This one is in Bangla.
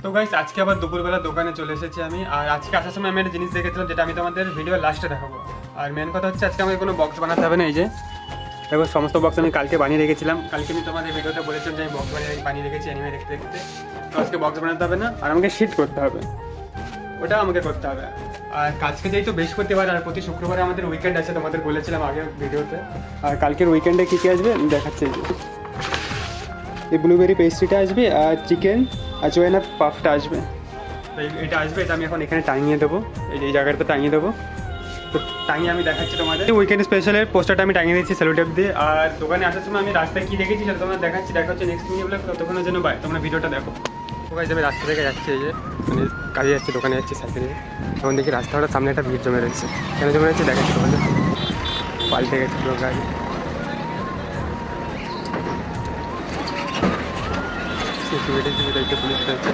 তো গাইস আজকে আবার দুপুরবেলা দোকানে চলে এসেছি আমি। আর আজকে আসার সময় আমি একটা জিনিস দেখেছিলাম যেটা আমি তোমাদের ভিডিও লাস্টে দেখাবো। আর মেন কথা হচ্ছে আজকে আমাকে কোনো বক্স বানাতে হবে না। এই যে দেখো সমস্ত বক্স আমি কালকে বানিয়ে রেখেছিলাম। কালকে আমি তোমাদের ভিডিওতে বলেছিলাম যে আমি বক্স বানিয়ে রেখেছি অ্যানিমে দেখতে দেখতে। তো আজকে বক্স বানাতে হবে না, আর আমাকে শিট করতে হবে, ওটা আমাকে করতে হবে। আর কাজকে যেই তো বৃহস্পতিবার আর প্রতি শুক্রবারে আমাদের উইকেন্ড আছে, তোমাদের বলেছিলাম আগের ভিডিওতে। আর কালকের উইকেন্ডে কী কী আসবে দেখাচ্ছি। এই ব্লুবেরি পেস্ট্রিটা আসবে, আর চিকেন আর জোয়েনা পাফটা আসবে। তো এটা আসবে, এটা আমি এখন এখানে টাঙিয়ে দেবো, এই জায়গাটা টাঙিয়ে দেবো। তো টাঙিয়ে আমি দেখাচ্ছি তোমাদের। উইকেন্ড স্পেশালের পোস্টারটা আমি টাঙিয়ে দিচ্ছি সেলোটেপ দিয়ে। আর দোকানে আসার সময় আমি রাস্তায় কী দেখেছি সেটা তোমরা দেখাচ্ছি। দেখা হচ্ছে নেক্সট মিনিট বলে, ততক্ষণের জন্য বাই, তোমরা ভিডিওটা দেখো। ওখানে আমি রাস্তা থেকে যাচ্ছি, এই যে মানে কাজে যাচ্ছি, দোকানে যাচ্ছি সাইকেলে। তখন দেখি রাস্তাটার সামনে একটা ভিড় জমে রয়েছে। কেন জমে রয়েছে দেখাচ্ছি তোমাদের। পাল্টে গেছে পুরো গাড়ি। সিকিউরিটি পুলিশ রয়েছে।